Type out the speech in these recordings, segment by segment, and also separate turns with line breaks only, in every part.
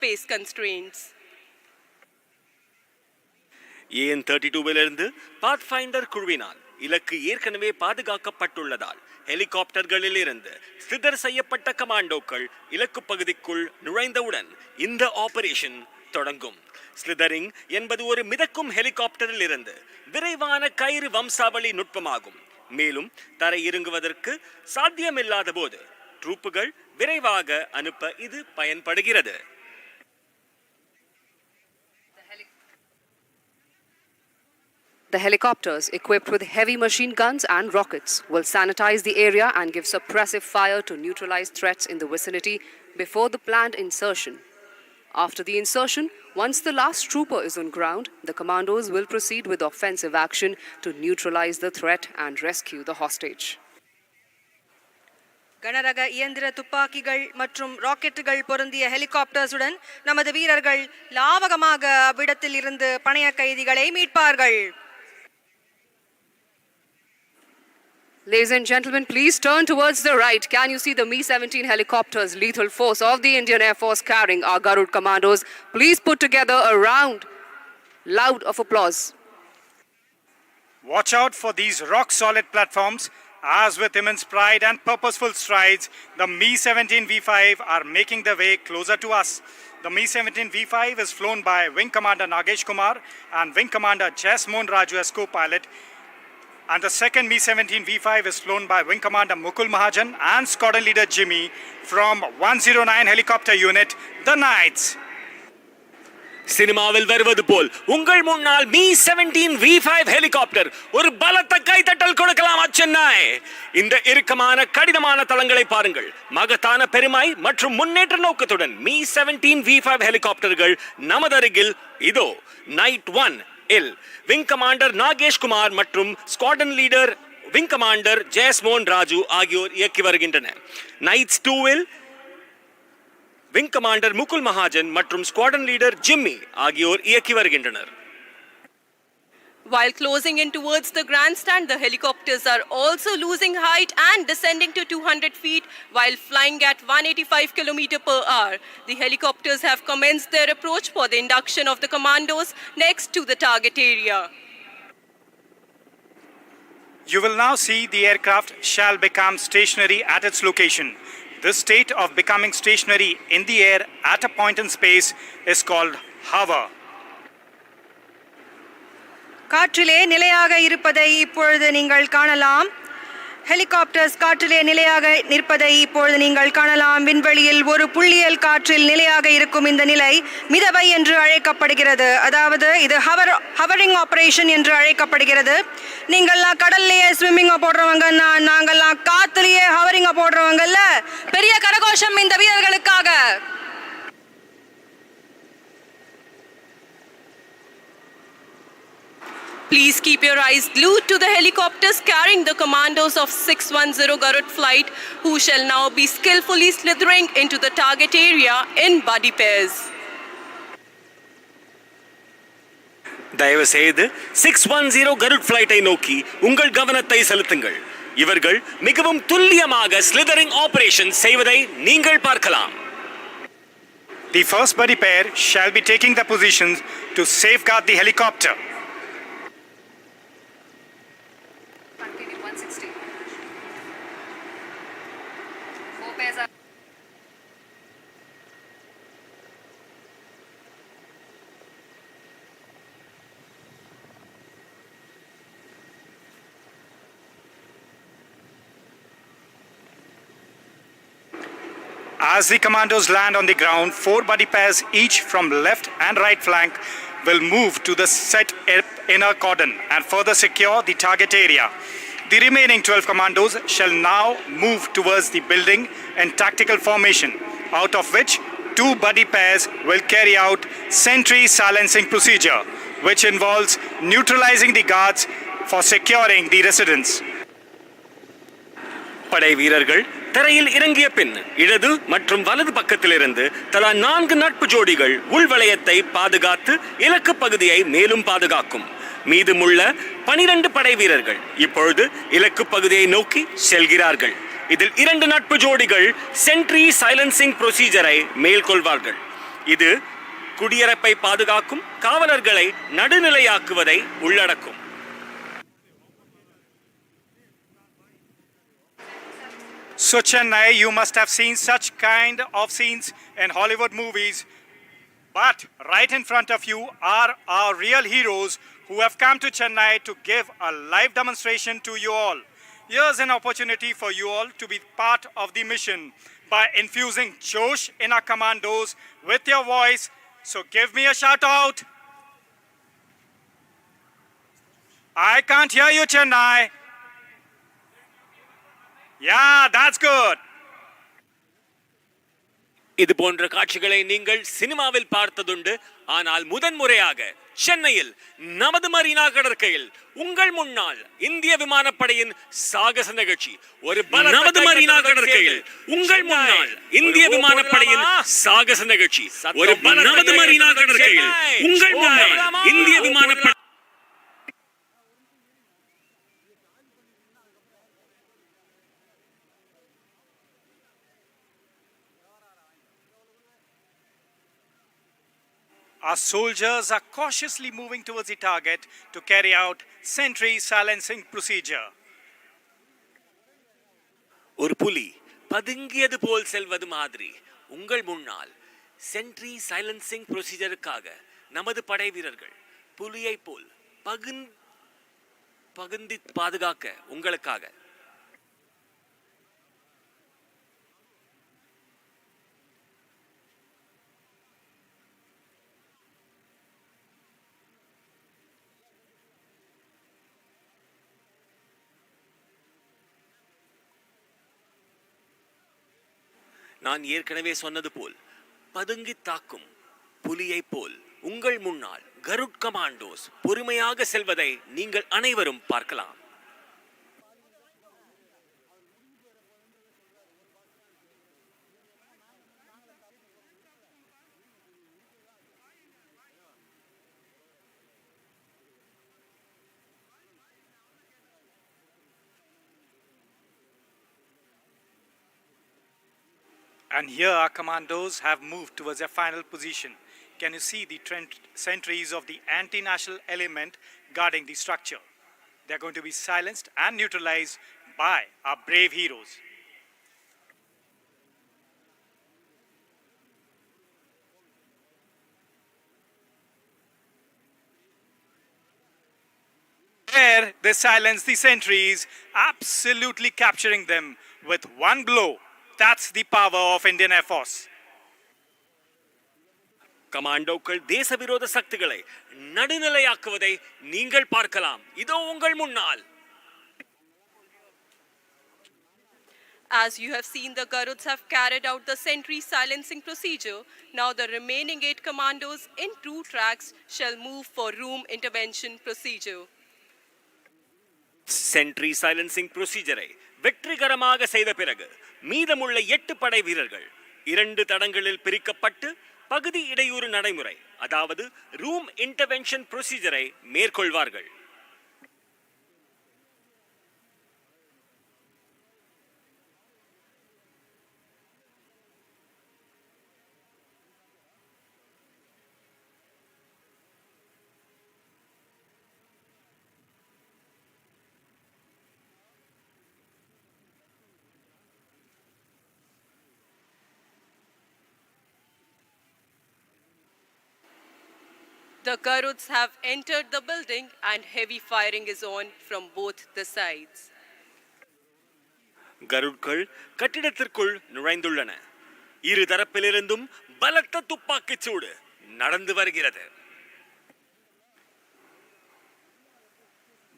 space constraints.
AN-32விலிருந்து Pathfinder குழுவினால் இலக்கு ஏற்கனவே பாதுகாக்கப்பட்டுள்ளதால் ஹெலிகாப்டர்களிலிருந்து slither செய்யப்பட்ட கமாண்டோக்கள் இலக்கு பகுதிக்குள் நுழைந்தவுடன் இந்த ஆபரேஷன் தொடங்கும். ஸ்லிதரிங் என்பது ஒரு மிதக்கும் ஹெலிகாப்டரில் இருந்து விரைவான கயிறு வம்சாவளி நுட்பமாகும். மேலும் தரை இறங்குவதற்கு சாத்தியமில்லாத போது ட்ரூப்புகள் விரைவாக அனுப்ப இது பயன்படுகிறது.
The helicopters, equipped with heavy machine guns and rockets, will sanitize the area and give suppressive fire to neutralize threats in the vicinity before the planned insertion. After the insertion, once the last trooper is on ground, the commandos will proceed with offensive action to neutralize the threat and rescue the hostage.
கனரக இயந்திர துப்பாக்கிகள் மற்றும் ராக்கெட்டுகள் பொருந்திய ஹெலிகாப்டர்ஸுடன் நமது வீரர்கள் லாவகமாக அவ்விடத்தில் இருந்து பணைய கைதிகளை மீட்பார்கள்.
Ladies and gentlemen, please turn towards the right. Can you see the Mi-17 helicopters, lethal force of the Indian Air Force carrying our Garud commandos? Please put together a round, loud of applause.
Watch out for these rock-solid platforms. As with immense pride and purposeful strides, the Mi-17 V5 are making their way closer to us. The Mi-17 V5 is flown by Wing Commander Nagesh Kumar and Wing Commander Jasmohan Raju as co-pilot. And the second Mi-17 V5 is flown by Wing Commander Mukul Mahajan and Squadron Leader Jimmy from 109 Helicopter Unit, the Knights.
சினிமாவில் வருவது போல் உங்கள் முன்னால் Mi-17 V5 helicopter ஒரு பலத்த கைதட்டல் கொடுக்கலாம் சென்னை. இந்த இறுக்கமான கடினமான தளங்களை பாருங்கள். மகத்தான பெருமை மற்றும் முன்னேற்ற நோக்கத்துடன் Mi-17 V5 ஹெலிகாப்டர்கள் நமது அருகில் இதோ. நைட் 1 இல் விங் கமாண்டர் நாகேஷ் குமார் மற்றும் squadron leader wing commander Jayasmohan Raju ஆகியோர் இயக்கி வருகின்றனர். நைட்ஸ் 2 இல் விங் கமாண்டர் முகுல் மகாஜன் மற்றும் ஸ்குவாட்ரன் லீடர் ஜிம்மி ஆகியோர் இயக்கி வருகின்றனர்.
While closing in towards the grandstand, the helicopters are also losing height and descending to 200 feet while flying at 185 km per hour. The helicopters have commenced their approach for the induction of the commandos next to the target area.
You will now see the aircraft shall become stationary at its location. This state of becoming stationary in the air at a point in space is called hover.
காற்றிலே நிலையாக இருப்பதை இப்பொழுது நீங்கள் காணலாம். Helicopters காற்றிலே நிலையாக நிற்பதை இப்பொழுது நீங்கள் காணலாம். விண்வெளியில் ஒரு புள்ளியல் காற்றில் நிலையாக இருக்கும் இந்த நிலை மிதவை என்று அழைக்கப்படுகிறது. அதாவது இது ஹவரிங் ஆபரேஷன் என்று அழைக்கப்படுகிறது. நீங்கள்லாம் கடல்லையே ஸ்விம்மிங்கை போடுறவங்க, நாங்கள்லாம் காத்துலேயே ஹவரிங்கை போடுறவங்கல்ல. பெரிய கரகோஷம் இந்த வீரர்களுக்காக.
Please keep your eyes glued to the helicopters carrying the commandos of 610 Garud flight, who shall now be skillfully slithering into the target area in buddy pairs.
தயவு செய்து 610 கருட் ஃபிளைட்டை நோக்கி உங்கள் கவனத்தை செலுத்துங்கள். இவர்கள் மிகவும் துல்லியமாக ஸ்லிதரிங் ஆபரேஷன் செய்வதை நீங்கள் பார்க்கலாம்.
The first buddy pair shall be taking the positions to safeguard the helicopter. As the commandos land on the ground, 4 buddy pairs each from left and right flank will move to the set inner cordon and further secure the target area. The remaining 12 commandos shall now move towards the building in tactical formation, out of which 2 buddy pairs will carry out sentry silencing procedure, which involves neutralizing the guards for securing the residence.
படை வீரர்கள் தரையில் இறங்கிய பின் இடது மற்றும் வலது பக்கத்திலிருந்து தலா 4 நட்பு ஜோடிகள் உள்வளையத்தை பாதுகாத்து இலக்கு பகுதியை மேலும் பாதுகாக்கும். மீதமுள்ள 12 படை வீரர்கள் இப்பொழுது இலக்கு பகுதியை நோக்கி செல்கிறார்கள். இதில் 2 நட்பு ஜோடிகள் சென்ட்ரி சைலன்சிங் ப்ரொசீஜரை மேற்கொள்வார்கள். இது குடியரப்பை பாதுகாக்கும் காவலர்களை நடுநிலையாக்குவதை உள்ளடக்கும்.
So Chennai, you must have seen such kind of scenes in Hollywood movies. But right in front of you are our real heroes who have come to Chennai to give a live demonstration to you all. Here's an opportunity for you all to be part of the mission by infusing Josh in our commandos with your voice. So give me a shout out. I can't hear you, Chennai. Yeah, that's good.
இது போன்ற காட்சிகளை நீங்கள் சினிமாவில் பார்த்ததுண்டு. ஆனால் முதன்முறையாக சென்னையில் நமது Marina கடற்கையில் உங்கள் முன்னால் இந்திய விமானப்படையின் சாகச நிகழ்ச்சி. ஒரு நமது மரீனா கடற்கையில் உங்கள் முன்னால் இந்திய விமானப்படையின் சாகச நிகழ்ச்சி. ஒரு நமது மரீனா கடற்கையில் உங்கள் முன்னால் இந்திய விமானப்படை.
Our soldiers are cautiously moving towards the target to carry out sentry silencing procedure.
ஒரு புலி பதுங்கியது போல் செல்வது மாதிரி உங்கள் முன்னால் சென்ட்ரி சைலன்சிங் ப்ரொசீஜருக்காக நமது படை வீரர்கள் புலியை போல் பகுந்தி பாதுகாக்க உங்களுக்காக. நான் ஏற்கனவே சொன்னது போல் பதுங்கி தாக்கும் புலியை போல் உங்கள் முன்னால் கருட் கமாண்டோஸ் பொறுமையாக செல்வதை நீங்கள் அனைவரும் பார்க்கலாம்.
And here our commandos have moved towards their final position. Can you see the sentries of the anti-national element guarding the structure? They are going to be silenced and neutralized by our brave heroes. There they silence the sentries, absolutely capturing them with one blow. That's the power of Indian Air Force.
கமாண்டோக்கள் தேசவிரோத சக்திகளை நடுநிலையாக்குவதை நீங்கள் பார்க்கலாம். இதோ உங்கள் முன்னால்.
As you have seen, the Garuds have carried out the sentry silencing procedure. Now the remaining 8 commandos in 2 tracks shall move for room intervention procedure.
Sentry silencing ப்ரொசீஜரை வெற்றிகரமாக செய்த பிறகு மீதமுள்ள 8 படை வீரர்கள் 2 தடங்களில் பிரிக்கப்பட்டு பகுதி இடையூறு நடைமுறை, அதாவது ரூம் இன்டர்வென்ஷன் ப்ரொசீஜரை மேற்கொள்வார்கள்.
The Garuds have entered the building and heavy firing is on from both the sides.
கருட்கள் கட்டிடத்திற்குள் நுழைந்துள்ளன. இரு தரப்பிலிருந்தும் பலத்த துப்பாக்கிச் சூடு நடந்து வருகிறது.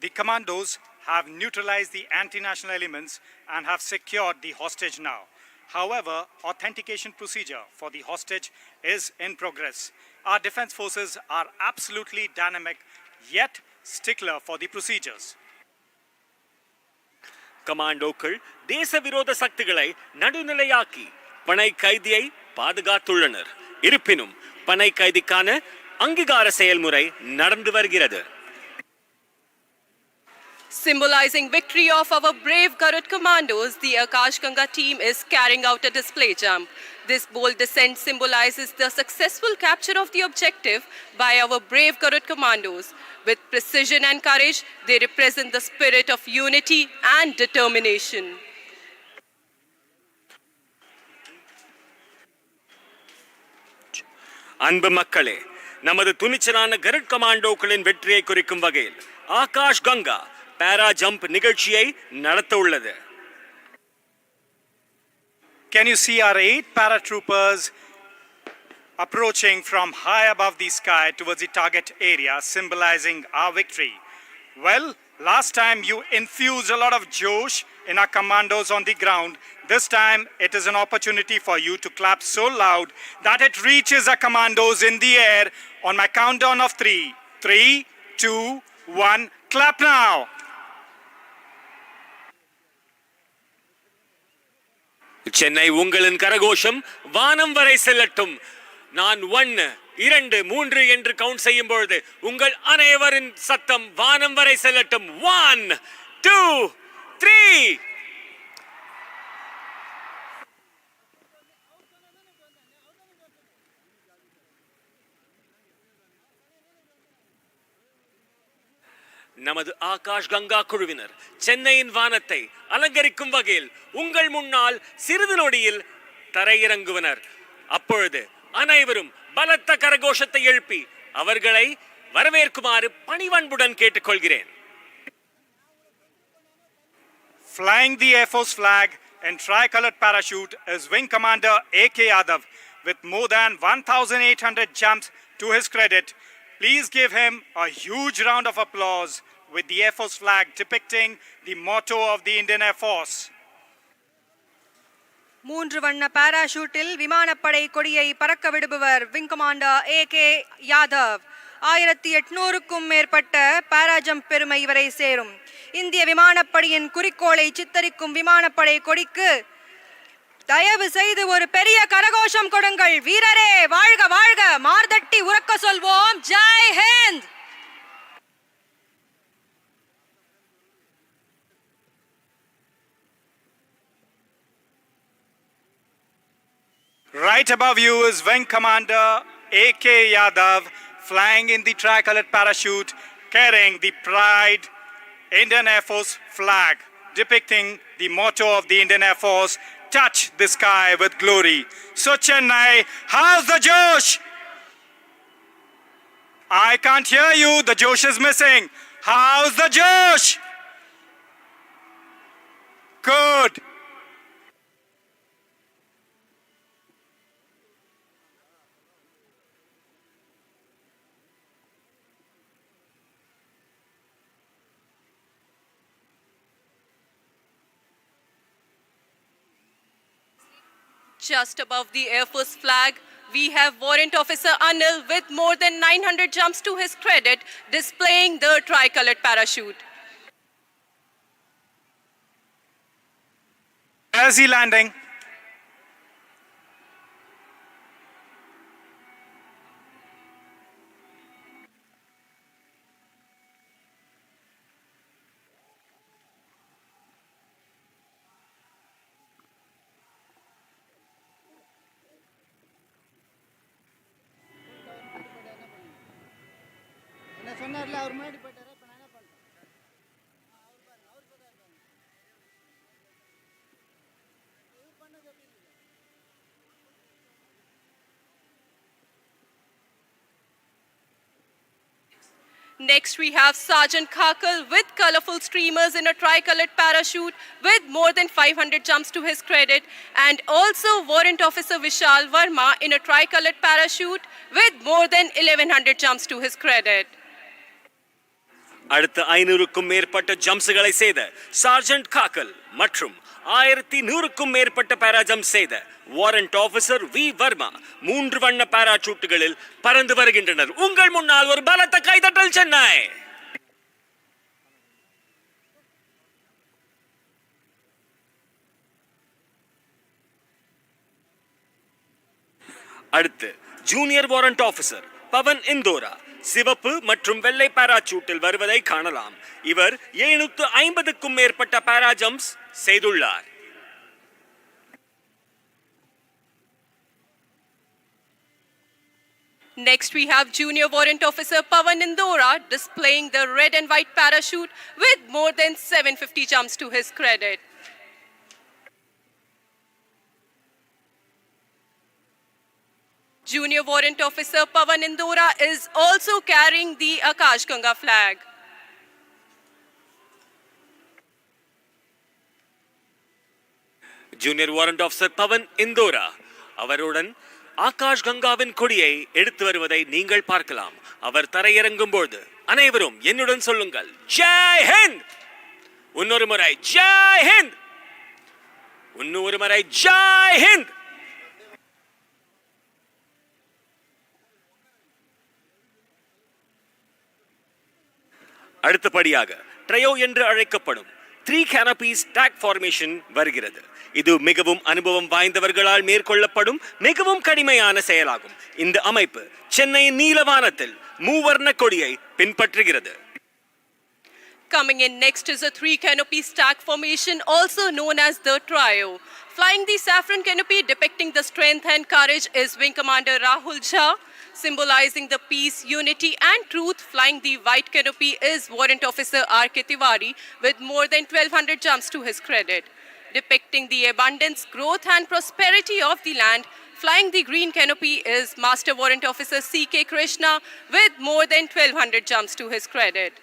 The commandos have neutralized the anti-national elements and have secured the hostage now. However, authentication procedure for the hostage is in progress. Our defense forces are absolutely dynamic, yet stickler for the procedures.
கமாண்டோக்கள் தேசவிரோத சக்திகளை நடுநிலையாக்கி பனை கைதியை பாதுகாத்துள்ளனர். இருப்பினும் பனை கைதிக்கான அங்கீகார செயல்முறை நடந்து வருகிறது.
Symbolizing victory of our brave Garud commandos, the Akash Ganga team is carrying out a display jump. This bold descent symbolizes the successful capture of the objective by our brave Garud commandos. With precision and courage, they represent the spirit of unity and determination.
அன்பு மக்களே, நமது துணிச்சலான கருட் கமாண்டோக்களின் வெற்றியை குறிக்கும் வகையில் ஆகாஷ் கங்கா பாரா jump நிகழ்ச்சியை நடத்த உள்ளது.
Can you see our 8 paratroopers approaching from high above the sky towards the target area, symbolizing our victory? Well, last time you infused a lot of josh in our commandos on the ground. This time it is an opportunity for you to clap so loud that it reaches our commandos in the air on my countdown of 3. 3, 2, 1, clap now!
Chennai உங்களின் கரகோஷம் வானம் வரை செல்லட்டும். நான் 1, 2, 3 என்று count செய்யும் பொழுது உங்கள் அனைவரின் சத்தம் வானம் வரை செல்லட்டும். 1, 2, 3. நமது ஆகாஷ் கங்கா குழுவினர் சென்னையின் வானத்தை அலங்கரிக்கும் வகையில் உங்கள் முன்னால் சிறிது நொடியில் தரையிறங்குவனர். அப்பொழுது அனைவரும் பலத்த கரகோஷத்தை எழுப்பி அவர்களை வரவேற்குமாறு பணிவன்புடன் கேட்டுக்கொள்கிறேன்.
Flying the Air Force flag and tricolored parachute is Wing Commander A.K. Yadav with more than 1,800 jumps to his credit. Please give him a huge round of applause with the Air Force flag depicting the motto of the Indian Air Force.
3 வண்ண பாராஷூட்டில் விமானப்படை கொடியை பறக்க விடுபவர் wing commander A.K. Yadav. 1800க்கும் மேற்பட்ட பாராஜம்ப் பெருமை இவரை சேரும். இந்திய விமானப்படையின் குறிக்கோளை சித்தரிக்கும் விமானப்படை கொடிக்கு தயவு செய்து ஒரு பெரிய கரகோஷம் கொடுங்கள். வீரரே வாழ்க வாழ்க, மார்தட்டி உறக்க சொல்வோம், Jai Hind.
Right above you is Wing Commander A.K. Yadav flying in the tricolored parachute carrying the Pride Indian Air Force flag depicting the motto of the Indian Air Force, touch the sky with glory. So Chennai, how's the Josh? I can't hear you, the Josh is missing. How's the Josh? Good.
Just above the Air Force flag, we have Warrant Officer Anil with more than 900 jumps to his credit, displaying the tricolored parachute.
Where's he landing?
சொன்னார்ல அவர் முன்னாடி போயிட்டாரு. இப்போ நான் என்ன பண்ணுறேன்?
Next, we have Sergeant Kakal with colorful streamers in a tricolored parachute with more than 500 jumps to his credit, and also Warrant Officer Vishal Verma in a tricolored parachute with more than 1100 jumps to his credit.
அடுத்த 500க்கும் மேற்பட்ட ஜம்ப்ஸ்களை செய்த sergeant Gaggal மற்றும் 1100க்கும் மேற்பட்ட பாரா jump செய்த warrant officer we Verma 3 வண்ண பாராசூட்டுகளில் பறந்து வருகின்றனர். உங்கள் முன்னால் ஒரு பலத்த கைதட்டல் சென்னை. அடுத்து ஜூனியர் வாரண்ட் ஆபீசர் பவன் இந்தோரா சிவப்பு மற்றும் வெள்ளை பாராசூட்டில் வருவதை காணலாம். இவர் 750க்கும் மேற்பட்ட பாரா ஜம்ப்ஸ் செய்துள்ளார்.
Next, we have Junior Warrant Officer Pavan Indora displaying the red and white parachute with more than 750 jumps to his credit. Junior Warrant Officer Pavan Indora is also carrying the Akash Ganga flag.
Junior warrant officer Pawan Indora அவருடன் ஆகாஷ் கங்காவின் கொடியை எடுத்து வருவதை நீங்கள் பார்க்கலாம். அவர் தரையிறங்கும் போது அனைவரும் என்னுடன் சொல்லுங்கள், ஜெய் ஹிந்த். இன்னொரு முறை ஜெய் ஹிந்த். இன்னொரு முறை ஜெய் ஹிந்த். அடுத்தபடியாக ட்ரையோ என்று அழைக்கப்படும் 3 canopies stack formation வருகிறது. இது மிகவும் அனுபவம் வாய்ந்தவர்களால் மேற்கொள்ளப்படும் மிகவும் கடுமையான செயலாகும். இந்த அமைப்பு சென்னையின் நீலவானத்தில் மூவர்ண கொடியை பின்பற்றுகிறது.
Coming in next is a 3 canopy stack formation, also known as the trio. Flying the saffron canopy depicting the strength and courage is Wing Commander Rahul Jha. Symbolizing the peace, unity and truth, flying the white canopy is Warrant Officer R.K. Tiwari with more than 1200 jumps to his credit. Depicting the abundance, growth and prosperity of the land, flying the green canopy is Master Warrant Officer C.K. Krishna with more than 1200 jumps to his credit.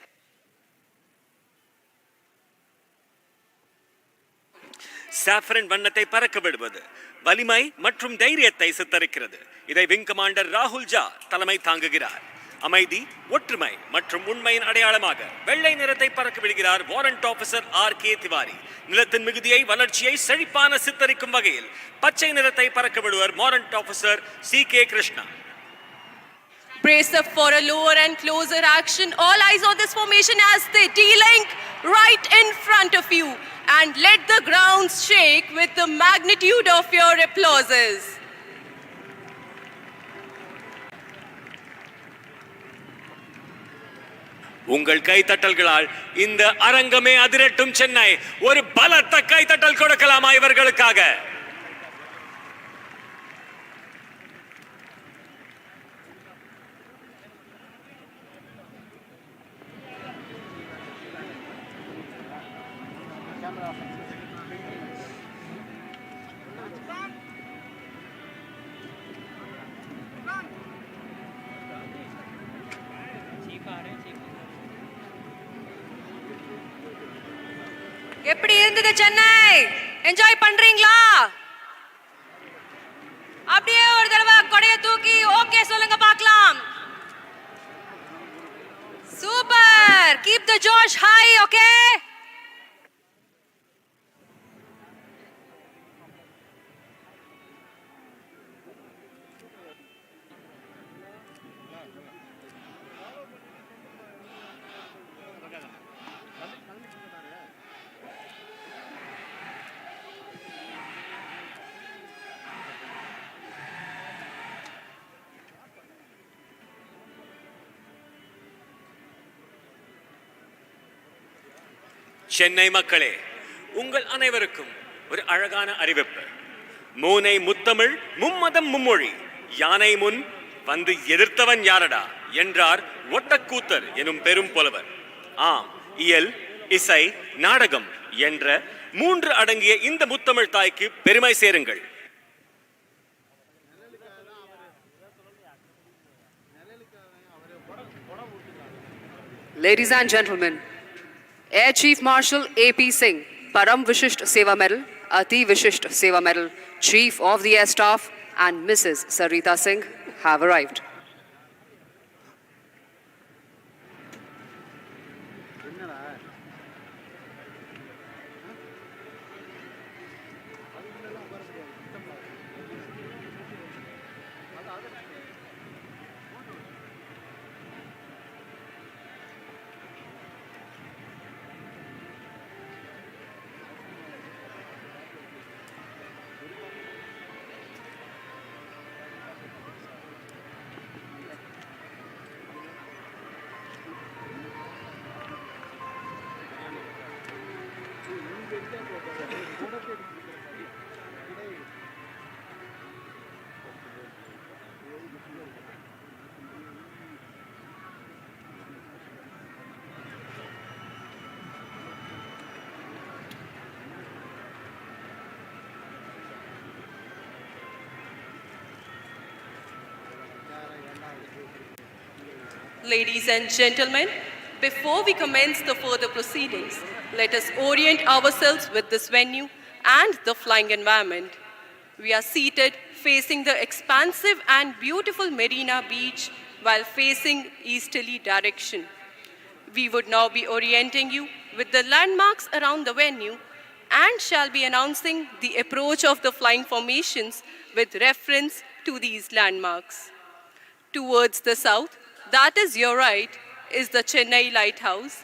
Saffron வண்ணத்தை பறக்க விடுவது வலிமை மற்றும் தைரியத்தை சித்தரிக்கிறது. இதை wing commander ராகுல் ஜா தலைமை தாங்குகிறார். அமைதி, ஒற்றுமை மற்றும் உண்மையின் அடையாளமாக வெள்ளை நிறத்தை பறக்க விடுகிறார் வாரண்ட் ஆபீசர் R.K. திவாரி. நிலத்தின் மிகுதியை, வளர்ச்சியை, செழிப்பான சித்தரிக்கும் வகையில் பச்சை நிறத்தை பறக்க விடுவர் warrant officer C.K. Krishna.
Brace up for a lower and closer action. All eyes on this formation as they de-link right in front of you. And let the ground shake with the magnitude of your applauses.
உங்கள் கைத்தட்டல்களால் இந்த அரங்கமே அதிரட்டும். சென்னை ஒரு பலத்த கைத்தட்டல் கொடுக்கலாமா இவர்களுக்காக?
எப்படி இருந்தது Chennai? Enjoy பண்றீங்களா? அப்படியே ஒரு தடவை கொடைய தூக்கி ஓகே சொல்லுங்க பார்க்கலாம். Super. Keep the Josh high. Okay.
Chennai மக்களே, உங்கள் அனைவருக்கும் ஒரு அழகான அறிவிப்பு. மூனை முத்தமிழ், மும்மதம் மும்மொழி, யானை முன் வந்து எதிர்த்தவன் யாரடா என்றார் ஒட்டக்கூத்தர் எனும் பெரும் புலவர். ஆம், இயல், இசை, நாடகம் என்ற 3 அடங்கிய இந்த முத்தமிழ் தாய்க்கு பெருமை சேருங்கள்.
Ladies and gentlemen, Air Chief Marshal A.P. Singh, Param Vishisht Seva Medal, Ati Vishisht Seva Medal, Chief of the Air Staff and Mrs. Sarita Singh have arrived.
Ladies and gentlemen, before we commence the further proceedings, let us orient ourselves with this venue and the flying environment. We are seated facing the expansive and beautiful Marina beach while facing easterly direction. We would now be orienting you with the landmarks around the venue and shall be announcing the approach of the flying formations with reference to these landmarks. Towards the south, that is your right, is the Chennai lighthouse,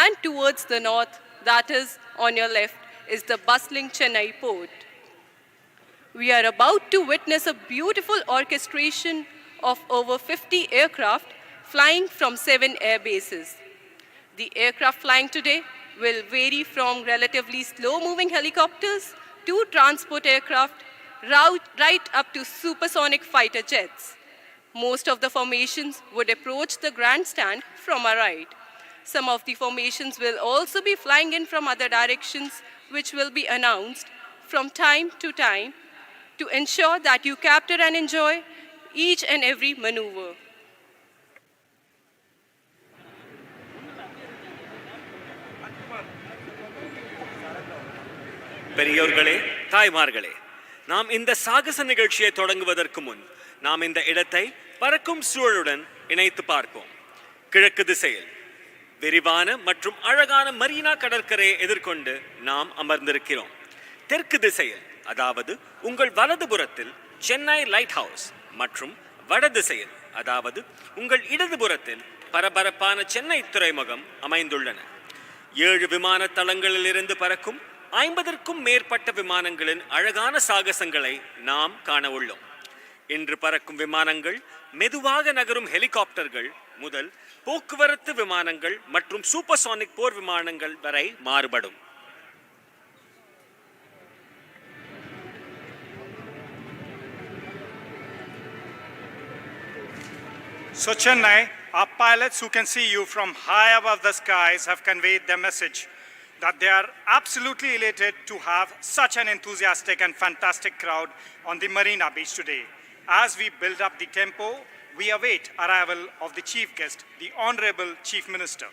and towards the north, that is on your left, is the bustling Chennai port. We are about to witness a beautiful orchestration of over 50 aircraft flying from 7 air bases. The aircraft flying today will vary from relatively slow-moving helicopters to transport aircraft, right up to supersonic fighter jets. Most of the formations would approach the grandstand from our right. Some of the formations will also be flying in from other directions, which will be announced from time to time to ensure that you capture and enjoy each and every maneuver.
பெரியோர்களே, தாய்மார்களே, நாம் இந்த சாகச நிகழ்ச்சியை தொடங்குவதற்கு முன் நாம் இந்த இடத்தை பறக்கும் சூழலுடன் இணைத்து பார்ப்போம். கிழக்கு திசையில் விரிவான மற்றும் அழகான மரீனா கடற்கரையை எதிர்கொண்டு நாம் அமர்ந்திருக்கிறோம். தெற்கு திசையில், அதாவது உங்கள் வலதுபுறத்தில் சென்னை லைட் ஹவுஸ் மற்றும் வட திசையில், அதாவது உங்கள் இடதுபுறத்தில் பரபரப்பான சென்னை துறைமுகம் அமைந்துள்ளன. 7 விமான தளங்களிலிருந்து பறக்கும் 50க்கும் மேற்பட்ட விமானங்களின் அழகான சாகசங்களை நாம் காண உள்ளோம். இன்று பறக்கும் விமானங்கள் மெதுவாக நகரும் ஹெலிகாப்டர்கள் முதல் போக்குவரத்து விமானங்கள் மற்றும் சூப்பர்சானிக் போர் விமானங்கள் வரை மாறுபடும்.
So Chennai, our pilots who can see you from high above the skies have conveyed their message that they are absolutely elated to have such an enthusiastic and fantastic crowd on the Marina Beach today. As we build up the tempo, we await arrival of the chief guest, the Honorable Chief Minister.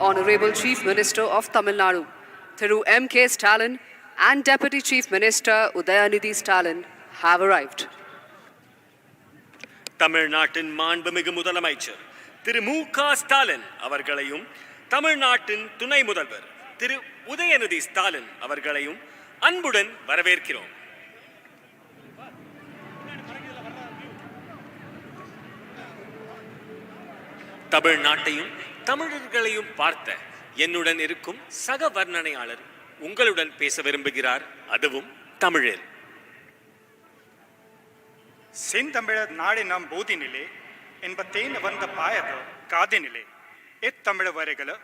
Honorable Chief Minister of Tamil Nadu, Thiru M.K. Stalin and Deputy Chief Minister Udayanidhi Stalin have arrived.
தமிழ்நாட்டின் மாண்புமிகு முதலமைச்சர் திரு மு.க. ஸ்டாலின் அவர்களையும் தமிழ்நாட்டின் துணை முதல்வர் திரு உதயநிதி ஸ்டாலின் அவர்களையும் அன்புடன் வரவேற்கிறோம். தமிழ்நாட்டையும் தமிழர்களையும் பார்த்த என்னுடன் இருக்கும் சக வர்ணனையாளர் உங்களுடன் பேச விரும்புகிறார், அதுவும் தமிழில்.
செந்தமிழர் நாடினம் போதினிலே என்பத்தேன் வந்த பாயத காதினிலே தமிழ வரைகள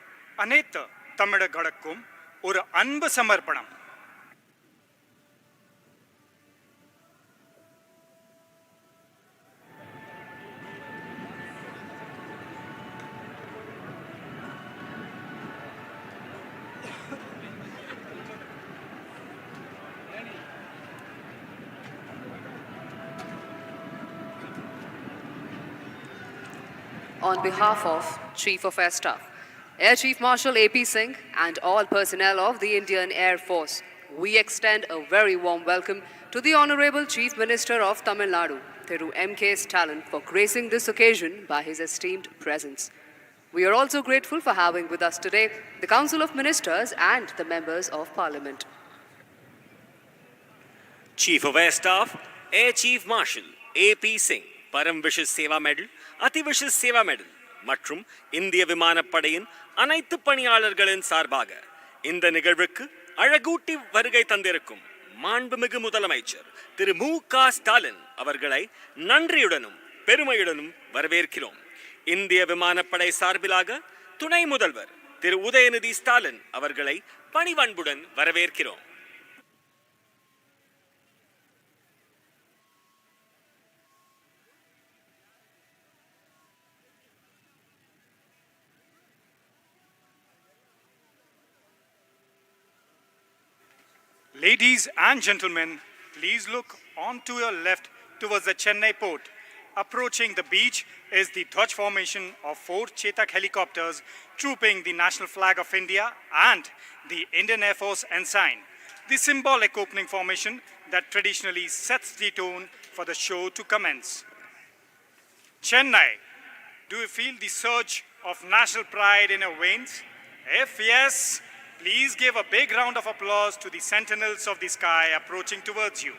அனைத்து தமிழர்களுக்கும் ஒரு அன்பு சமர்ப்பணம்.
On behalf of Chief of Air Staff, Air Chief Marshal A.P. Singh and all personnel of the Indian Air Force, we extend a very warm welcome to the Honorable Chief Minister of Tamil Nadu, Thiru M.K. Stalin, for gracing this occasion by his esteemed presence. We are also grateful for having with us today the Council of Ministers and the members of Parliament.
Chief of Air Staff, Air Chief Marshal A.P. Singh, Param Vishis Seva Medal, Ati Vishis Seva Medal மற்றும் இந்திய விமானப்படையின் அனைத்து பணியாளர்களின் சார்பாக இந்த நிகழ்வுக்கு அழகூட்டி வருகை தந்திருக்கும் மாண்புமிகு முதலமைச்சர் திரு மு.க. ஸ்டாலின் அவர்களை நன்றியுடனும் பெருமையுடனும் வரவேற்கிறோம். இந்திய விமானப்படை சார்பிலாக துணை முதல்வர் திரு உதயநிதி ஸ்டாலின் அவர்களை பணிவன்புடன் வரவேற்கிறோம்.
Ladies and gentlemen, please look on to your left towards the Chennai port. Approaching the beach is the Dhwaj formation of 4 Chetak helicopters trooping the national flag of India and the Indian Air Force ensign. The symbolic opening formation that traditionally sets the tone for the show to commence. Chennai, do you feel the surge of national pride in your veins? If yes, please give a big round of applause to the sentinels of the sky approaching towards you.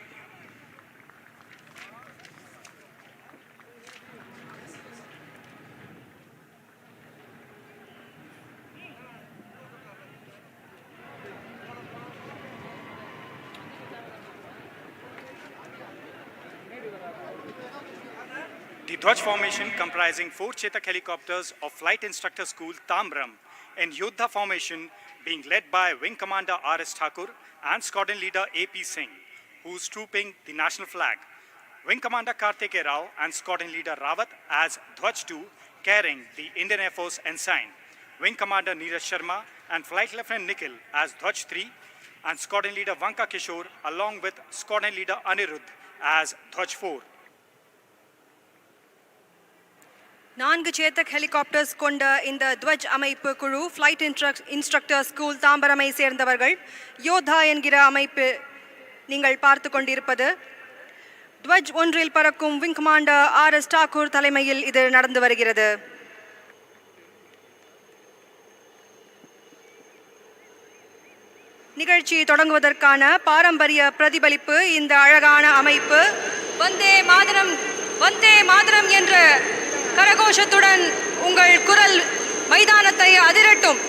The Dhwaj formation comprising 4 Chetak helicopters of Flight Instructor School Tambram and Yodha formation being led by Wing Commander R.S. Thakur and Squadron Leader A.P. Singh, who's trooping the national flag. Wing Commander Karthike Rao and Squadron Leader Rawat as Dhwaj 2 carrying the Indian Air Force ensign. Wing Commander Neeraj Sharma and Flight Lieutenant Nikhil as Dhwaj 3 and Squadron Leader Vanka Kishore along with Squadron Leader Anirudh as Dhwaj 4.
4 Chetak helicopters கொண்ட இந்த துவஜ் அமைப்பு குழு flight instructor school தாம்பரமை சேர்ந்தவர்கள். யோதா என்கிற அமைப்பு நீங்கள் பார்த்து கொண்டிருப்பது. துவஜ் ஒன்றில் பறக்கும் விங் கமாண்டர் ஆர்.எஸ். தாக்கூர் தலைமையில் இது நடந்து வருகிறது. நிகழ்ச்சி தொடங்குவதற்கான பாரம்பரிய பிரதிபலிப்பு இந்த அழகான அமைப்பு. வந்தே மாதரம் வந்தே மாதரம் என்ற கரகோஷத்துடன் உங்கள் குரல் மைதானத்தை அதிரட்டும்.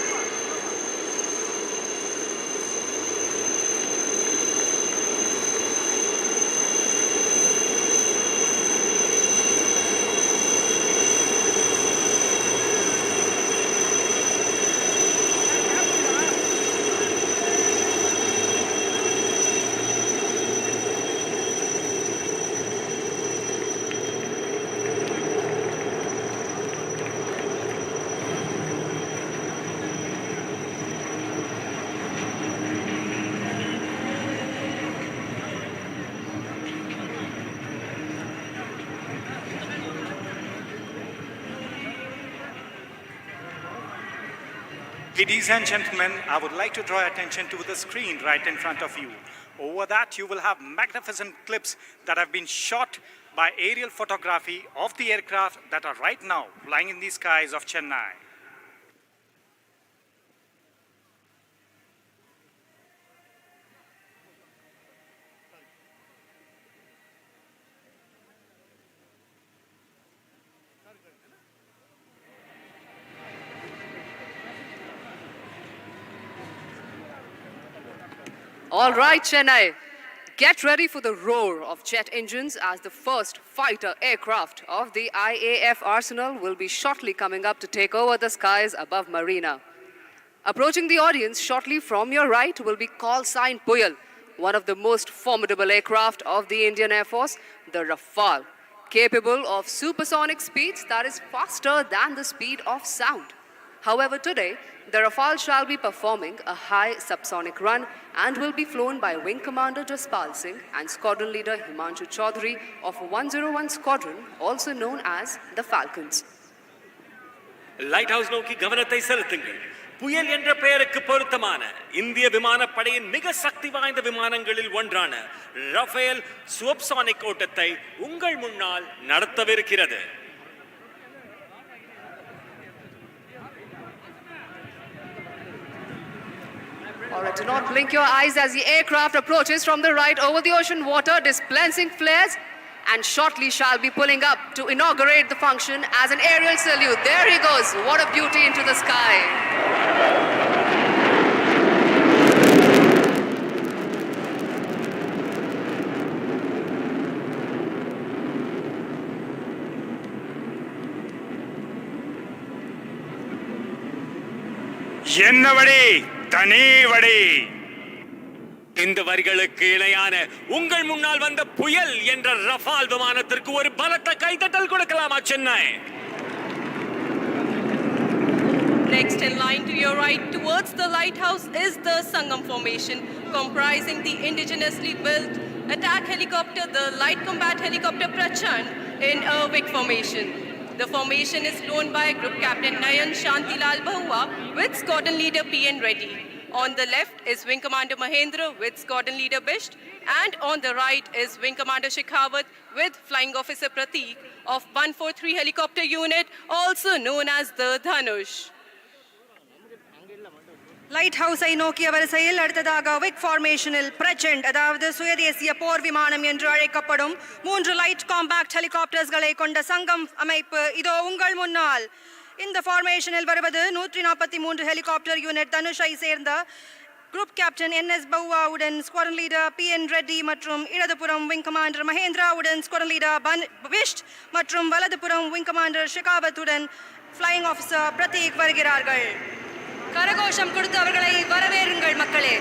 Ladies and gentlemen, I would like to draw attention to the screen right in front of you. Over that, you will have magnificent clips that have been shot by aerial photography of the aircraft that are right now flying in the skies of Chennai.
All right, Chennai, get ready for the roar of jet engines as the first fighter aircraft of the IAF arsenal will be shortly coming up to take over the skies above Marina. Approaching the audience shortly from your right will be call sign Puyal, one of the most formidable aircraft of the Indian Air Force, the Rafale, capable of supersonic speeds that is faster than the speed of sound. However, today, the Rafale shall be performing a high subsonic run and will be flown by Wing Commander Jaspal Singh and Squadron Leader Himanshu Chaudhary of 101 Squadron, also known as the Falcons.
Light house நோக்கி கவனத்தை செலுத்துங்கள். புயல் என்ற பெயருக்கு பொருத்தமான இந்திய விமானப்படையின் மிக சக்தி வாய்ந்த விமானங்களில் ஒன்றான ரஃபேல் சூப்பர்சானிக் ஓட்டத்தை உங்கள் முன்னால் நடத்தவிருக்கிறது.
Alright, do not blink your eyes as the aircraft approaches from the right over the ocean water, dispensing flares, and shortly shall be pulling up to inaugurate the function as an aerial salute. There he goes. What a beauty into the sky.
என்னவடி தனிவடி.
இந்த வரிகளுக்கு இணையான உங்கள் முன்னால் வந்த புயல் என்ற Rafael விமானத்திற்கு ஒரு பலத்த கைதட்டல் கொடுக்கலாமா Chennai?
Next in line to your right towards the lighthouse is the Sangam formation, comprising the indigenously built attack helicopter, the light combat helicopter Prachand in a Vic formation. The formation is flown by Group Captain Nayan Shantilal Bahua with Squadron Leader P.N. Reddy. On the left is Wing Commander Mahendra with Squadron Leader Bisht, and on the right is Wing Commander Shekhawat with Flying Officer Prateek of 143 Helicopter Unit, also known as the Dhanush.
லைட் ஹவுஸை நோக்கிய வரிசையில் அடுத்ததாக விக் ஃபார்மேஷனில் பிரச்சண்ட், அதாவது சுயதேசிய போர் விமானம் என்று அழைக்கப்படும் 3 light compact ஹெலிகாப்டர்ஸ்களை கொண்ட சங்கம் அமைப்பு இதோ உங்கள் முன்னால். இந்த ஃபார்மேஷனில் வருவது 143 ஹெலிகாப்டர் யூனிட் தனுஷை சேர்ந்த குரூப் கேப்டன் என்.எஸ். பவுவாவுடன் ஸ்குவாட்ரன் லீடர் பி.என். ரெட்டி மற்றும் இடதுபுறம் விங் கமாண்டர் மகேந்திராவுடன் ஸ்குவாட்ரன் லீடர் பிஷ்ட் மற்றும் வலதுபுறம் விங் கமாண்டர் ஷெகாவத்துடன் ஃப்ளையிங் ஆஃபீஸர் பிரதீக் வருகிறார்கள். கரகோஷம் கொடுத்து அவர்களை வரவேறுங்கள் மக்களே.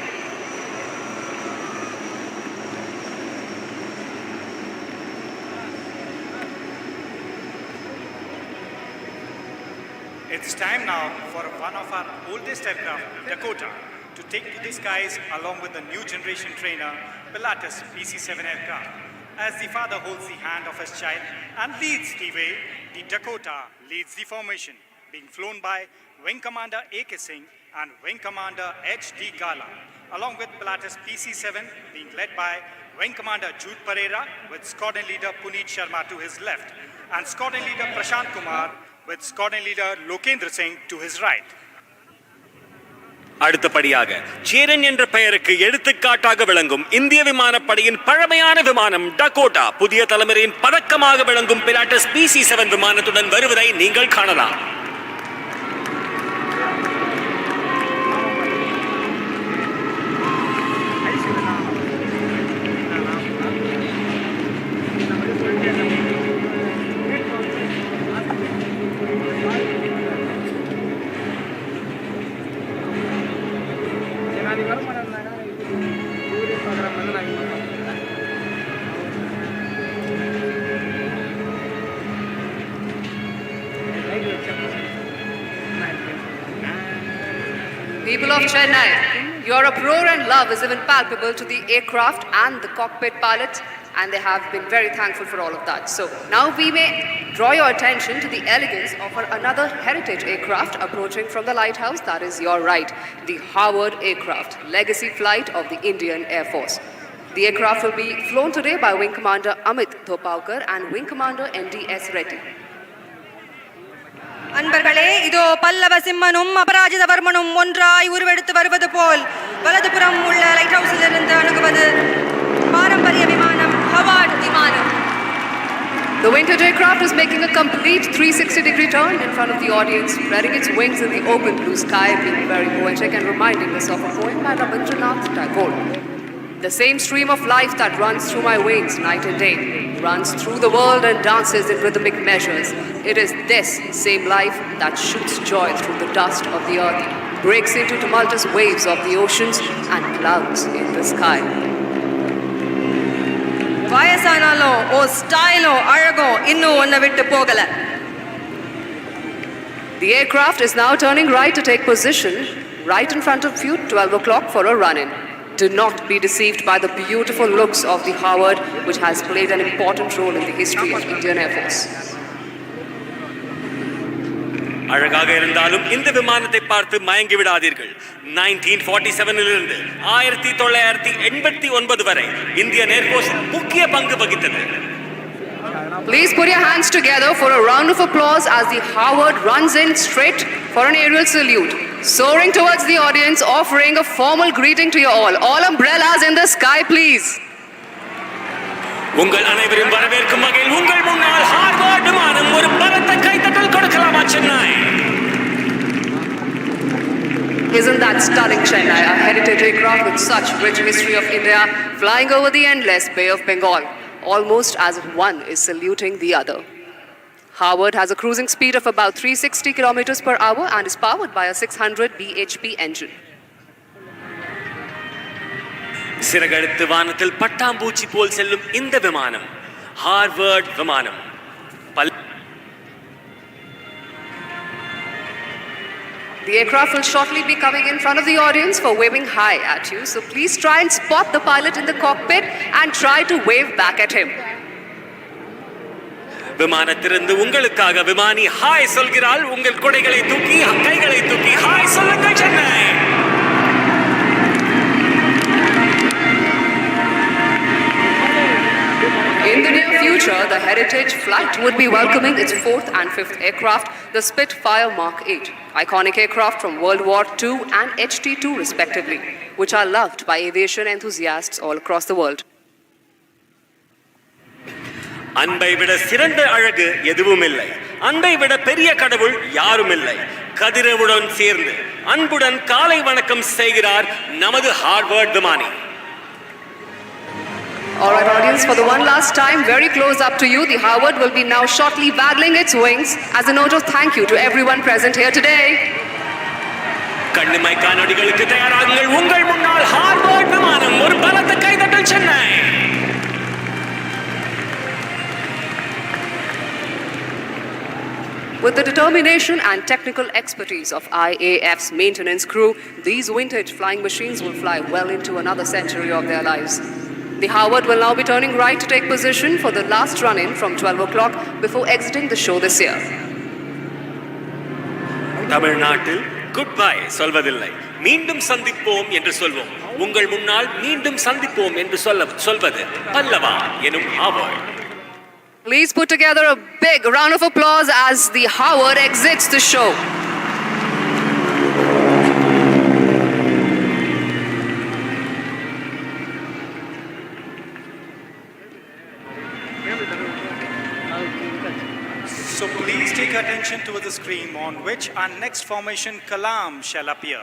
It's time now for one of our oldest aircraft, Dakota, to take to the skies along with the new generation trainer, Pilatus PC-7 aircraft. As the father holds the hand of his child and leads the way, the Dakota leads the formation, being flown by Wing Commander A.K. Singh and Wing Commander H.D. Gala, along with Pilatus PC-7 being led by Wing Commander Jude Pereira with Squadron Leader Puneet Sharma to his left and Squadron Leader Prashant Kumar with Squadron Leader Lokendra Singh to his right.
அடுத்தபடியாக சேரன் என்ற பெயருக்கு எடுத்துக்காட்டாக விளங்கும் இந்திய விமானப்படையின் பழமையான விமானம் Dakota புதிய தலைமுறையின் பதக்கமாக விளங்கும் பிலாட்டஸ் PC-7 விமானத்துடன் வருவதை நீங்கள் காணலாம்.
People of Chennai, your uproar and love is even palpable to the aircraft and the cockpit pilots, and they have been very thankful for all of that. So now we may draw your attention to the elegance of another heritage aircraft approaching from the lighthouse. That is your right, the Howard aircraft, legacy flight of the Indian Air Force. The aircraft will be flown today by Wing Commander Amit Thopaukar and Wing Commander N.D.S. Reddy.
அன்பர்களே, இதோ பல்லவ சிம்மனும் அபராஜிதவர்மனும் ஒன்றாய் உருவெடுத்து வருவது போல் வலதுபுறம் உள்ள light ஹவுஸிலிருந்து அணுகுவது பாரம்பரிய விமானம் ஹவார்ட் விமானம்.
The vintage aircraft is making a complete 360-degree turn in front of the audience, spreading its wings in the open blue sky, being very poetic and reminding us of a poem by Rabindranath Tagore. The same stream of life that runs through my veins night and day runs through the world and dances in rhythmic measures. It is this same life that shoots joy through the dust of the earth, breaks into tumultuous waves of the oceans and clouds in the sky.
வயசானாலோ ஓ ஸ்டைலோ அழகோ இன்னும் ஒன்ன விட்டு போகல.
The aircraft is now turning right to take position right in front of you, 12 o'clock for a run-in. Do not be deceived by the beautiful looks of the Howard, which has played an important role in the history of Indian Air Force.
அழகாக இருந்தாலும் இந்த விமானத்தை பார்த்து மயங்கி விடாதீர்கள். 1947 இலிருந்து 1989 வரை Indian air force முக்கிய பங்கு வகித்தது.
Please put your hands together for a round of applause as the Howard runs in straight for an aerial salute, soaring towards the audience, offering a formal greeting to you all. All umbrellas in the sky, please.
உங்கள் அனைவரும் வரவேற்கும் வகையில் உங்கள் முன்னால் Harvard விமானம் ஒரு பலத்த கைத்தட்டல் கொடுக்கலாமா Chennai?
Isn't that stunning, Chennai? A heritage aircraft with such rich history of India, flying over the endless Bay of Bengal, almost as if one is saluting the other. Howard has a cruising speed of about 360 kilometers per hour and is powered by a 600 bhp engine.
சிறகடித்து வானத்தில் பட்டாம்பூச்சி போல் செல்லும் இந்த விமானம் Harvard விமானம்.
The aircraft will shortly be coming in front of the audience for waving hi at you, so please try and spot the pilot in the cockpit and try to wave back at him.
விமானத்திலிருந்து உங்களுக்காக விமானி hi சொல்கிறாள். உங்கள் கொடைகளை தூக்கி கைகளை தூக்கி hi சொல்லுங்கள் Chennai.
In the near future, the Heritage Flight would be welcoming its 4th and 5th aircraft, the Spitfire Mark 8, iconic aircraft from World War II and HT-2 respectively, which are loved by aviation enthusiasts all across the world.
அன்பை விட சிறந்த அழகு எதுவும் இல்லை. அன்பை விட பெரிய கடவுள் யாரும் இல்லை. கதிரவுடன் சேர்ந்து அன்புடன் காலை வணக்கம் செய்கிறார் நமது ஹார்வர்ட் விமானி.
All right, audience, for the one last time, very close up to you, the Howard will be now shortly waggling its wings as a note of thank you to everyone present here today.
கண்ணிமை காணொளிகளுக்கு தயாராகுங்கள். உங்கள் முன்னால் Harvard விமானம் ஒரு பலத்த கைதட்டல் Chennai.
With the determination and technical expertise of IAF's maintenance crew, these vintage flying machines will fly well into another century of their lives. The Howard will now be turning right to take position for the last run-in from 12 o'clock before exiting the show this year.
தமிழ்நாட்டில் good bye சொல்வதில்லை, மீண்டும் சந்திப்போம் என்று சொல்வோம். உங்கள் முன்னால் மீண்டும் சந்திப்போம் என்று சொல்வது பல்லவா எனும் Harvard.
Please put together a big round of applause as the Howard exits the show.
So please take attention to the screen on which our next formation Kalam shall appear,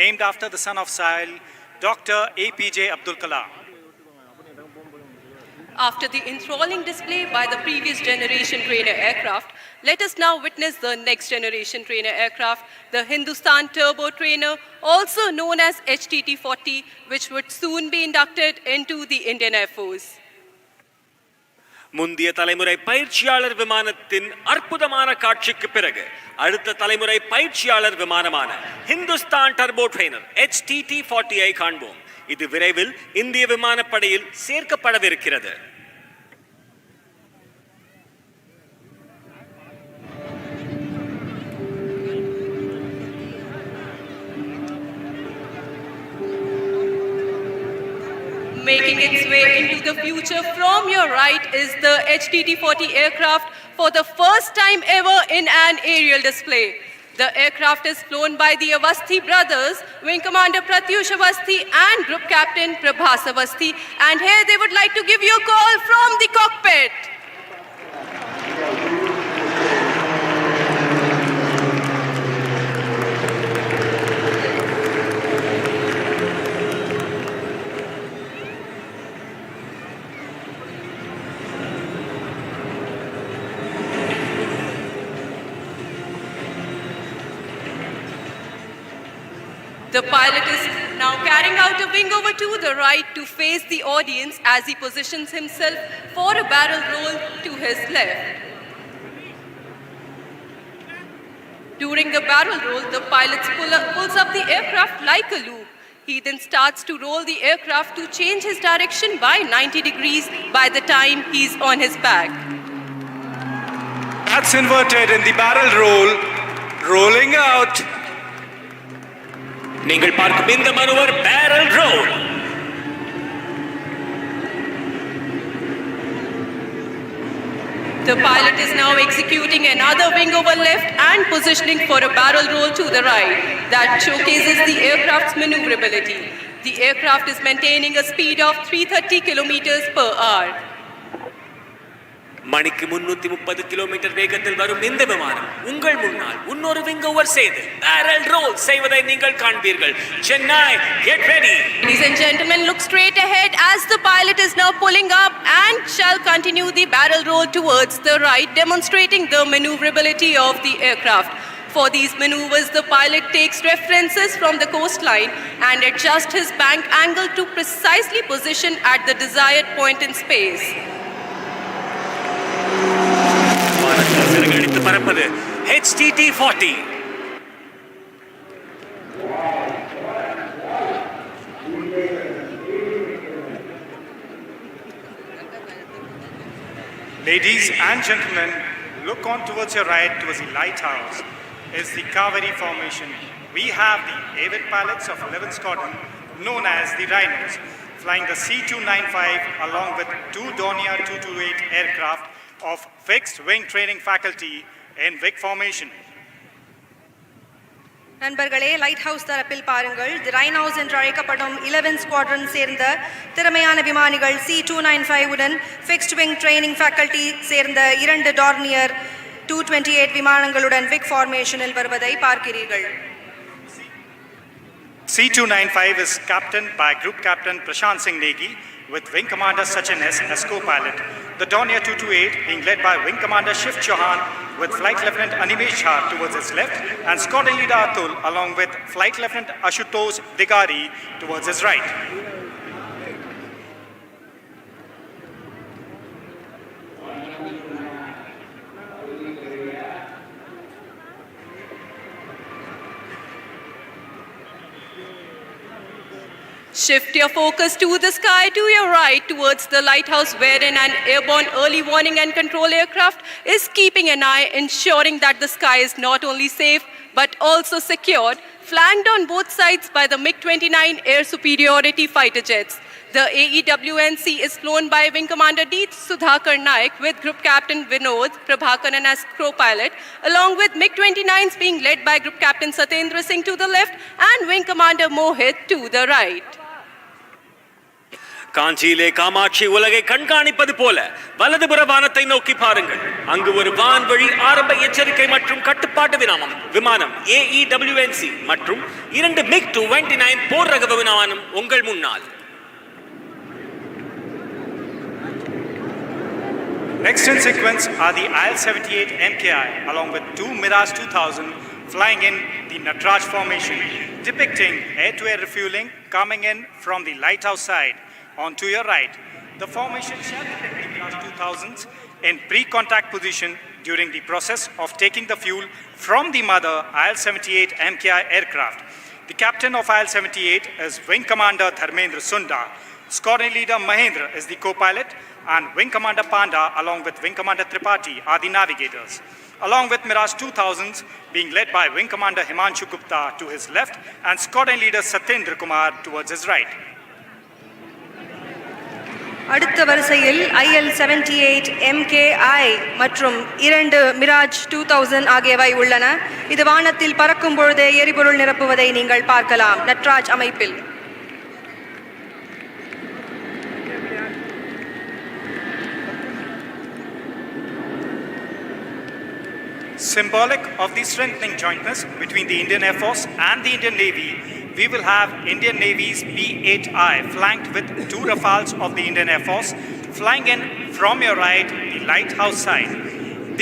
named after the son of Sahil, Dr. APJ Abdul Kalam.
After the enthralling display by the previous generation trainer aircraft, let us now witness the next generation trainer aircraft, the Hindustan Turbo Trainer, also known as HTT-40, which would soon be inducted into the Indian Air Force.
முந்தைய தலைமுறை பயிற்சியாளர் விமானத்தின் அற்புதமான காட்சிக்கு பிறகு அடுத்த தலைமுறை பயிற்சியாளர் விமானமான ஹிந்துஸ்தான் டர்போ ட்ரெய்னர் HTT-40 காண்போம். இது விரைவில் இந்திய விமானப்படையில் சேர்க்கப்படவிருக்கிறது.
Making its way into the future from your right is the HTT-40 aircraft for the first time ever in an aerial display. The aircraft is flown by the Avasthi brothers, Wing Commander Pratyush Avasthi and Group Captain Prabhas Avasthi. And here they would like to give you a call from the cockpit. The pilot is now carrying out a wing over to the right to face the audience as he positions himself for a barrel roll to his left. During the barrel roll, the pilot pulls up the aircraft like a loop. He then starts to roll the aircraft to change his direction by 90 degrees by the time he's on his back.
That's inverted in the barrel roll. Rolling out.
நீங்கள் பார்க்கும் இந்த manoeuvre barrel roll.
The pilot is now executing another wing over left and positioning for a barrel roll to the right. That showcases the aircraft's maneuverability. The aircraft is maintaining a speed of 330 kilometers per hour.
மணிக்கு 330 kilometre வேகத்தில் வரும் இந்த விமானம் உங்கள் முன்னால் இன்னொரு wing over செய்து barrel role செய்வதை நீங்கள் காண்பீர்கள். Chennai, get ready.
Ladies and gentlemen, look straight ahead as the pilot is now pulling up and shall continue the barrel roll towards the right, demonstrating the maneuverability of the aircraft. For these maneuvers, the pilot takes references from the coastline and adjusts his bank angle to precisely position at the desired point in space.
சிறகடித்து பறப்பது HTT-40.
Ladies and gentlemen, look on towards your right towards the lighthouse is the Kaveri formation. We have the avid pilots of 11th Squadron known as the Rhinos flying the C-295 along with two Dornier 228 aircraft of fixed wing training faculty in WIC formation.
நண்பர்களே, light house தரப்பில் பாருங்கள். தி rhinos என்று அழைக்கப்படும் 11 squadron சேர்ந்த திறமையான விமானிகள் C-295 உடன் fixed wing training faculty சேர்ந்த 2 டார்னியர் 228 விமானங்களுடன் விக் ஃபார்மேஷனில் வருவதை பார்க்கிறீர்கள்.
C-295 is captained by Group Captain Prashant Singh Negi with Wing Commander Sachin S as co-pilot. The Dornier 228 being led by Wing Commander Shiv Chauhan with Flight Lieutenant Animesh Jha towards his left and Squadron Leader Atul along with Flight Lieutenant Ashutosh Digari towards his right.
Shift your focus to the sky to your right towards the lighthouse wherein an airborne early warning and control aircraft is keeping an eye, ensuring that the sky is not only safe but also secured, flanked on both sides by the MiG-29 air superiority fighter jets. The AEWNC is flown by Wing Commander D. Sudhakar Naik with Group Captain Vinod Prabhakaran as co-pilot, along with MiG-29s being led by Group Captain Satendra Singh to the left and Wing Commander Mohit to the right.
காஞ்சியிலே Kamakshi உலகை கண்காணிப்பது போல வலதுபுற வானத்தை நோக்கி பாருங்கள். அங்கு ஒரு வான்வழி ஆரம்ப எச்சரிக்கை மற்றும் கட்டுப்பாட்டு விமானம் AEWNC மற்றும் 2 MiG-29 போர் ரக விமானம் உங்கள் முன்னால்.
Next in sequence are the IL-78 MKI along with 2 Mirage 2000 flying in the Natraj formation, depicting air-to-air refueling coming in from the lighthouse side. On to your right, the formation shall depict the Mirage 2000s in pre-contact position during the process of taking the fuel from the mother IL-78 MKI aircraft. The captain of IL-78 is Wing Commander Dharmendra Sunda. Squadron Leader Mahendra is the co-pilot and Wing Commander Panda along with Wing Commander Tripathi are the navigators. Along with Mirage 2000s being led by Wing Commander Himanshu Gupta to his left and Squadron Leader Satyendra Kumar towards his right.
அடுத்த வரிசையில் IL-78 MKI மற்றும் 2 Mirage 2000 ஆகியவை உள்ளன. இது வானத்தில் பறக்கும் பொழுதே எரிபொருள் நிரப்புவதை நீங்கள் பார்க்கலாம் நட்ராஜ் அமைப்பில்.
Symbolic of the strengthening jointness between the Indian Air Force and the Indian Navy, we will have Indian Navy's P-8I flanked with 2 Rafales of the Indian Air Force flying in from your right, the lighthouse side.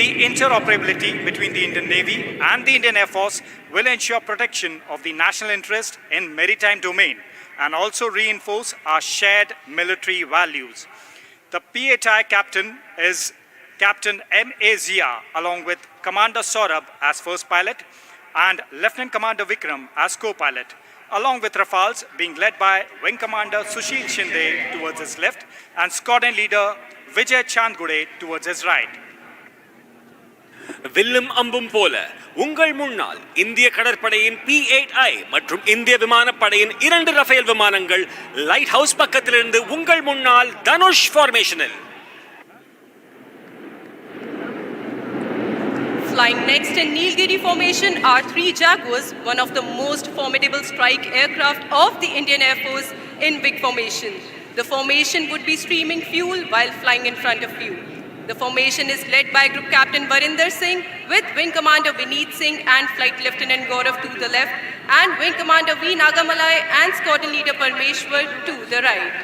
The interoperability between the Indian Navy and the Indian Air Force will ensure protection of the national interest in maritime domain and also reinforce our shared military values. The P-8I captain is Captain M.A. Zia along with Commander Saurabh as first pilot and Lieutenant Commander Vikram as co-pilot, along with Rafales being led by Wing Commander Sushil Shinde towards his left and Squadron Leader Vijay Chandgude towards his right.
வில்லும் அம்பும் போல உங்கள் முன்னால் இந்திய கடற்படையின் P-8I மற்றும் இந்திய விமானப்படையின் 2 ரஃபேல் விமானங்கள் லைட் ஹவுஸ் பக்கத்திலிருந்து உங்கள் முன்னால் Dhanush ஃபார்மேஷனில்.
Flying next in Nilgiri formation are 3 Jaguars, one of the most formidable strike aircraft of the Indian Air Force in big formation. The formation would be streaming fuel while flying in front of you. The formation is led by Group Captain Varinder Singh with Wing Commander Vineet Singh and Flight Lieutenant Gaurav to the left and Wing Commander V. Nagamalai and Squadron Leader Parmeshwar to the right.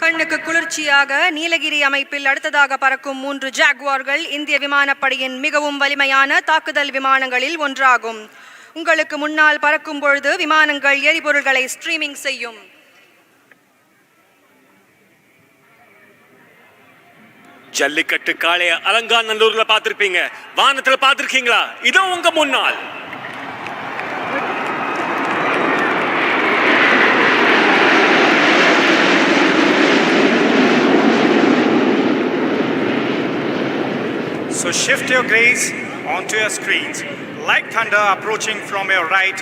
கண்ணுக்கு குளிர்ச்சியாக நீலகிரி அமைப்பில் அடுத்ததாக பறக்கும் 3 ஜாகுவார்கள் இந்திய விமானப்படையின் மிகவும் வலிமையான தாக்குதல் விமானங்களில் ஒன்றாகும். உங்களுக்கு முன்னால் பறக்கும் பொழுது விமானங்கள் எரிபொருள்களை ஸ்ட்ரீமிங் செய்யும்.
ஜல்லிக்கட்டு காளைய அலங்காநல்லூர்ல பார்த்திருப்பீங்க, வானத்துல பார்த்திருக்கீங்களா? இதோ உங்க முன்னால்.
So shift your gaze onto your screens. Like thunder approaching from your right,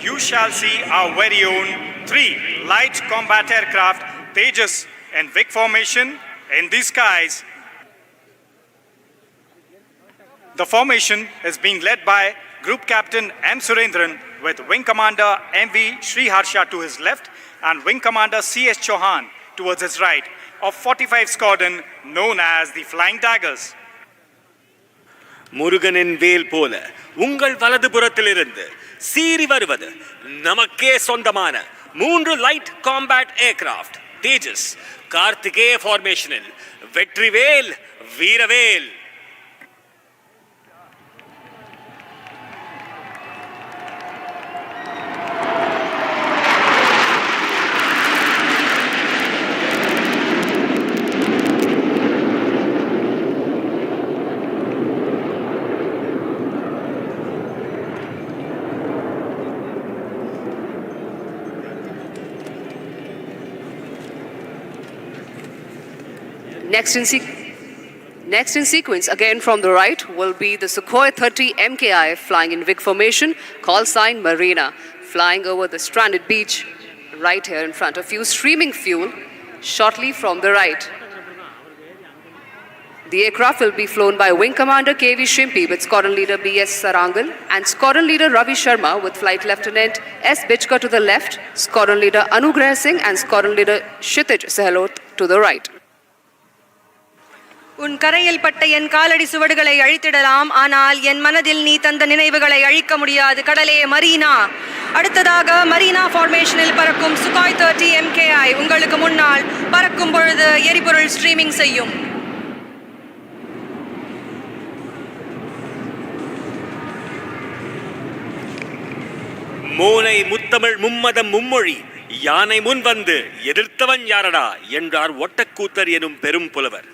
you shall see our very own 3 light combat aircraft, Tejas in big formation in the skies. The formation is being led by Group Captain M. Surendran with Wing Commander M.V. Sriharsha to his left and Wing Commander C.S. Chauhan towards his right of 45 Squadron known as the Flying Daggers.
முருகனின் வேல் போல உங்கள் வலதுபுறத்திலிருந்து சீறி வருவது நமக்கே சொந்தமான 3 light combat aircraft தேஜஸ் கார்த்திகேய ஃபார்மேஷனில் வெற்றிவேல் வீரவேல்.
Next in sequence, again from the right, will be the Sukhoi 30 MKI flying in big formation, call sign Marina, flying over the stranded beach right here in front of you, streaming fuel shortly from the right. The aircraft will be flown by Wing Commander KV Shimpi with Squadron Leader BS Sarangal and Squadron Leader Ravi Sharma with Flight Lieutenant S. Bichka to the left, Squadron Leader Anugrah Singh and Squadron Leader Kshitij Sehlot to the right.
உன் கரையில் பட்ட என் காலடி சுவடுகளை அழித்திடலாம், ஆனால் என் மனதில் நீ தந்த நினைவுகளை அழிக்க முடியாது கடலே மரீனா. அடுத்ததாக மரீனா ஃபார்மேஷனில் பறக்கும் சுகாய் 30 MKI உங்களுக்கு முன்னால் பறக்கும் பொழுது எரிபொருள் ஸ்ட்ரீமிங் செய்யும்.
மோனை முத்தமிழ் மும்மதம் மும்மொழி யானை முன் வந்து எதிர்த்தவன் யாரடா என்றார் ஒட்டக்கூத்தர் எனும் பெரும் புலவர்.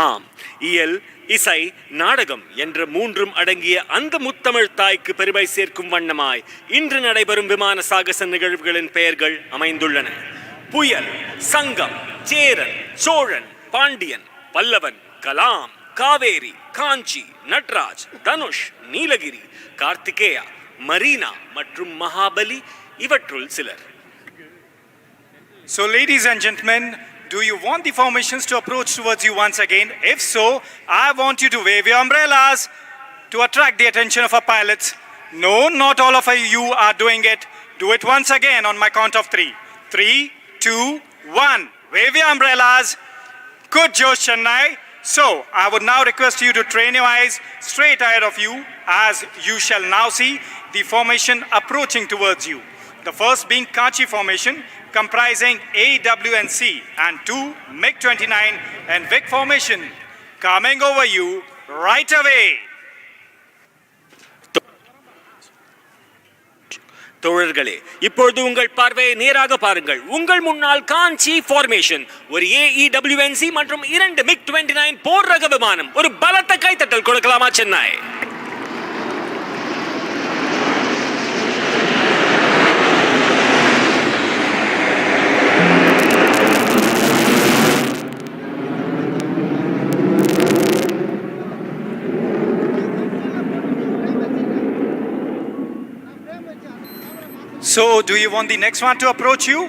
ஆம், இயல், இசை, நாடகம் என்ற 3ம் அடங்கிய அந்த முத்தமிழ் தாய்க்கு பெருமை சேர்க்கும் வண்ணமாய் இன்று நடைபெறும் விமான சாகச நிகழ்வுகளின் பெயர்கள் அமைந்துள்ளன. புயல், சங்கம், சேரன், சோழன், பாண்டியன், பல்லவன், கலாம், காவேரி, காஞ்சி, நட்ராஜ், தனுஷ், நீலகிரி, கார்த்திகேயா, மரீனா மற்றும் மகாபலி இவற்றுள் சிலர்.
So ladies and gentlemen, do you want the formations to approach towards you once again? If so, I want you to wave your umbrellas to attract the attention of our pilots. No, not all of you are doing it. Do it once again on my count of 3. 3, 2, 1. Wave your umbrellas. Good Josh, Chennai. So, I would now request you to train your eyes straight ahead of you as you shall now see the formation approaching towards you. The first being Kachi formation, comprising A, W and C, and 2 MiG-29 and Vic formation coming over you right away.
தோழர்களே, இப்பொழுது உங்கள் பார்வையை நேராக பாருங்கள். உங்கள் முன்னால் காஞ்சி formation, ஒரு AEWNC மற்றும் 2 MiG-29 போர் ரக விமானம். ஒரு பலத்த கைத்தட்டல் கொடுக்கலாமா Chennai?
So, do you want the next one to approach you?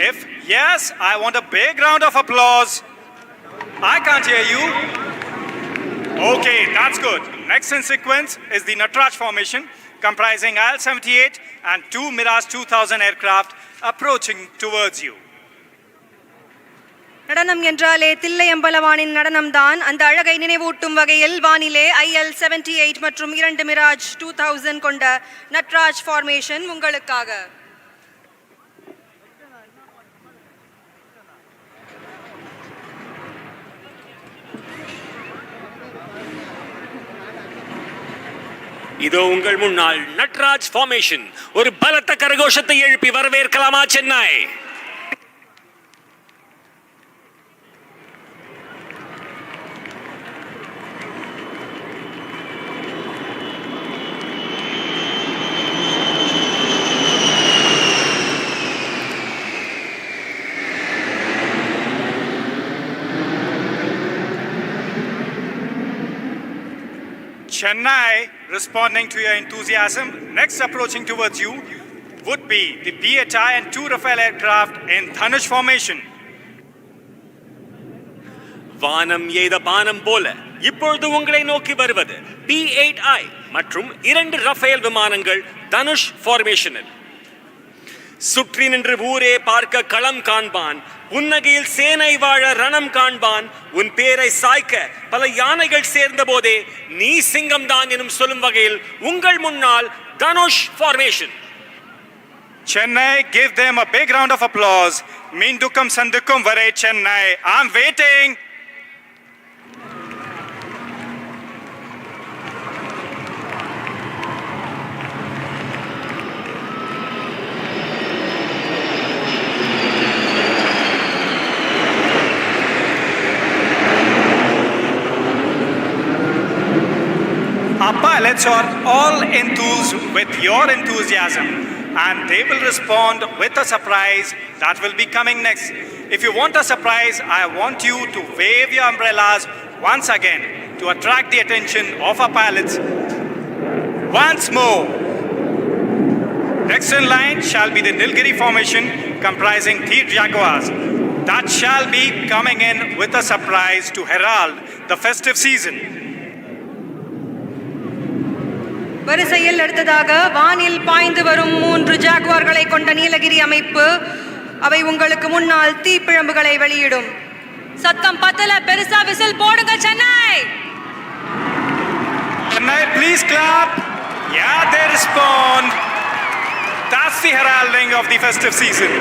If yes, I want a big round of applause. I can't hear you. Okay, that's good. Next in sequence is the Natraj formation, comprising IL-78 and two Mirage 2000 aircraft approaching towards you.
நடனம் என்றாலே தில்லையம்பலவானின் நடனம்தான். அந்த அழகை நினைவூட்டும் வகையில் வானிலே IL-78 மற்றும் 2 Mirage 2000 கொண்ட Natraj formation உங்களுக்காக.
இதோ உங்கள் முன்னால் நட்ராஜ் ஃபார்மேஷன். ஒரு பலத்த கரகோஷத்தை எழுப்பி வரவேற்கலாமா Chennai?
Chennai, responding to your enthusiasm, next approaching towards you would be the PHI and two Rafale aircraft in Dhanush formation.
வானம் எய்த பானம் போல இப்பொழுது உங்களை நோக்கி வருவது P8I மற்றும் 2 ரஃபேல் விமானங்கள் தனுஷ் ஃபார்மேஷனில். சுற்றி நின்று ஊரே பார்க்க களம் காண்பான், புன்னகையில் சேனை வாழ ரணம் காண்பான், உன் பேரை சாய்க்க பல யானைகள் சேர்ந்த போதே நீ சிங்கம் தான் எனும் சொல்லும் வகையில் உங்கள் முன்னால் Dhanush formation.
Chennai, give them a big round of applause. Mindukum sandukum vare Chennai. I'm waiting. Our pilots are all enthused with your enthusiasm, and they will respond with a surprise that will be coming next. If you want a surprise, I want you to wave your umbrellas once again to attract the attention of our pilots. Once more. Next in line shall be the Nilgiri formation comprising 3 Jaguars that shall be coming in with a surprise to herald the festive season.
வரிசையில் அடுத்ததாக வானில் பாய்ந்து வரும் 3 ஜாகுவார்களை கொண்ட நீலகிரி அமைப்பு. அவை உங்களுக்கு முன்னால் தீப்பிழம்புகளை வெளியிடும். சத்தம் பத்தல, பெருசா விசில் போடுங்க Chennai.
Chennai, please clap. Yeah, they respond. That's the heralding of the festive season.